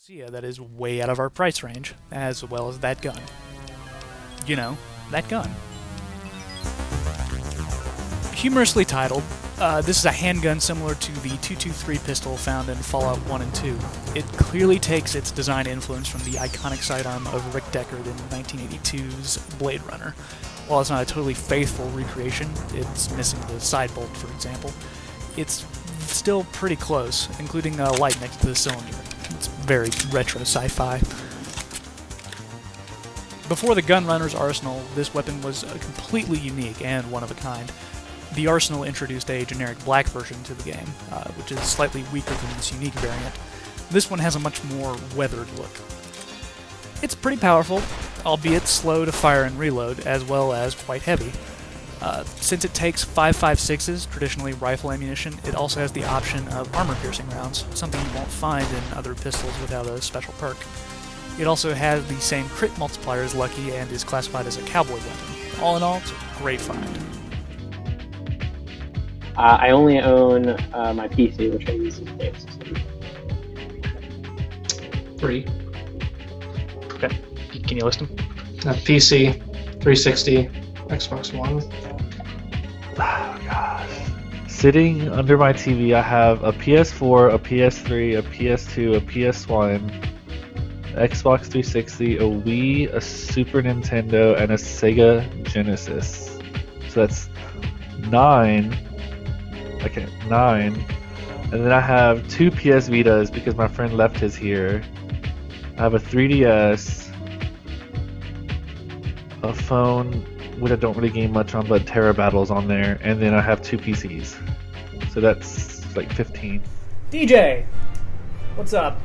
See, that is way out of our price range, as well as that gun. You know, that gun. Humorously titled, this is a handgun similar to the 223 pistol found in Fallout 1 and 2. It clearly takes its design influence from the iconic sidearm of Rick Deckard in 1982's Blade Runner. While it's not a totally faithful recreation, it's missing the side bolt, for example, it's still pretty close, including a light next to the cylinder. It's very retro sci-fi. Before the Gunrunner's arsenal, this weapon was completely unique and one of a kind. The arsenal introduced a generic black version to the game, which is slightly weaker than this unique variant. This one has a much more weathered look. It's pretty powerful, albeit slow to fire and reload, as well as quite heavy. Since it takes 5.56s, traditionally rifle ammunition, it also has the option of armor-piercing rounds, something you won't find in other pistols without a special perk. It also has the same crit multiplier as Lucky and is classified as a cowboy weapon. All in all, it's a great find. I only own my PC, which I use as games. 3. Okay. Can you list them? PC, 360, Xbox One. Oh gosh. Sitting under my TV, I have a PS4, a PS3, a PS2, a PS1, Xbox 360, a Wii, a Super Nintendo, and a Sega Genesis. So that's 9. Okay, 9. And then I have 2 PS Vitas because my friend left his here. I have a 3DS, a phone, which I don't really game much on, but Terra Battle's on there, and then I have 2 PCs. So that's like 15. DJ! What's up?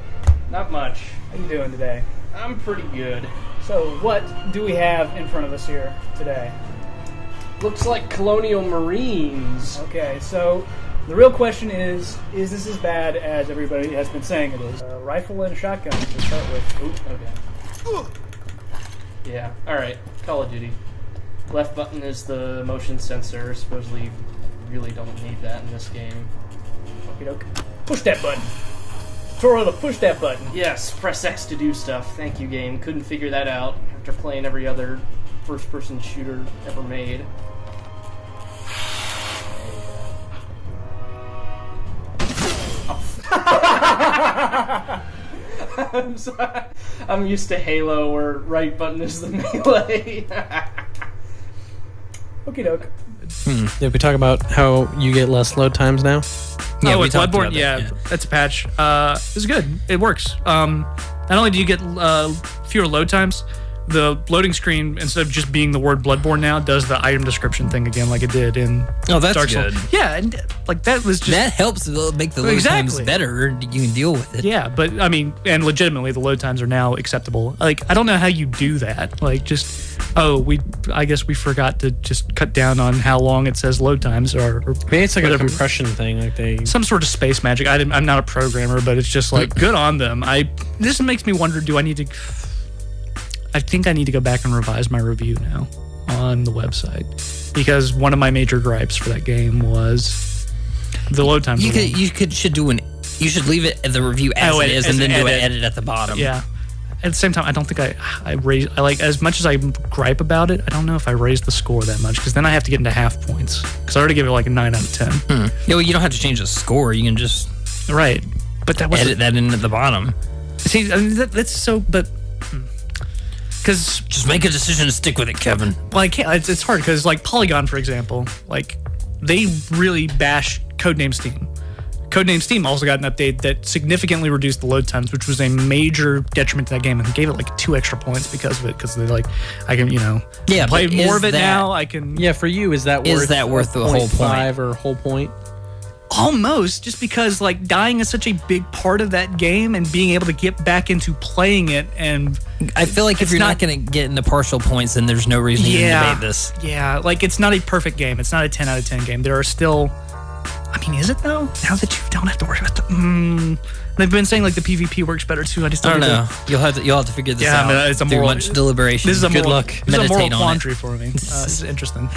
Not much. How you doing today? I'm pretty good. So, what do we have in front of us here today? Looks like Colonial Marines. Okay, so the real question is this as bad as everybody has been saying it is? A rifle and a shotgun to start with. Ooh, okay. Yeah, alright. Call of Duty. Left button is the motion sensor. Supposedly you really don't need that in this game. Okey-doke. Push that button. Toro, push that button. Yes, press X to do stuff. Thank you, game. Couldn't figure that out after playing every other first-person shooter ever made. I'm sorry. I'm used to Halo where right button is the melee. Okie doke. Did we talk about how you get less load times now? Yeah, with Bloodborne, yeah, that's a patch. It's good. It works. Not only do you get fewer load times, the loading screen, instead of just being the word Bloodborne now, does the item description thing again like it did in Dark Souls. Good. Yeah, and like that was just... That helps make the load times better. You can deal with it. Yeah, but I mean, and legitimately the load times are now acceptable. Like, I don't know how you do that. Like, just, I guess we forgot to just cut down on how long it says load times or maybe it's like a compression thing. Like some sort of space magic. I'm not a programmer, but it's just like, good on them. This makes me wonder, I think I need to go back and revise my review now on the website, because one of my major gripes for that game was the load times. You should leave it the review as it is, and then do an edit at the bottom. Yeah. At the same time, I don't think I like, as much as I gripe about it, I don't know if I raised the score that much, because then I have to get into half points, because I already give it like a 9 out of 10. Yeah, well, you don't have to change the score. You can just but that was edit that in at the bottom. See, I mean, that's so, but. Because just make a decision and stick with it, Kevin. Well, I can't. It's hard because, like, Polygon, for example, like, they really bash Codename Steam. Codename Steam also got an update that significantly reduced the load times, which was a major detriment to that game, and gave it like 2 extra points because of it. Because they're like, I can, play more of it now. I can. Yeah, for you, is that worth the whole point or whole point? Almost, just because like dying is such a big part of that game, and being able to get back into playing it, and I feel like if you're not going to get into partial points, then there's no reason to debate this. Yeah, like, it's not a perfect game. It's not a 10 out of 10 game. There are still, I mean, is it though? Now that you don't have to worry about they've been saying like the PvP works better too. I don't know. You'll have to figure this out. It's a much deliberation. This is a Good luck. This is a moral Meditate on quandary for me. This is interesting.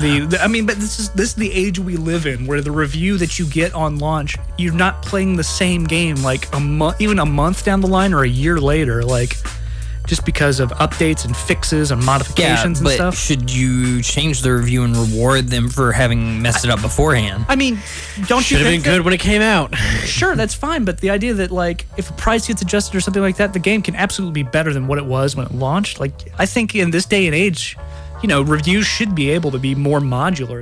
I mean, but this is the age we live in, where the review that you get on launch, you're not playing the same game like even a month down the line or a year later, like just because of updates and fixes and modifications and but stuff. Should you change the review and reward them for having messed it up beforehand? I mean, don't Should you have think been good when it came out. Sure, that's fine, but the idea that like if a price gets adjusted or something like that, the game can absolutely be better than what it was when it launched. Like I think in this day and age, reviews should be able to be more modular.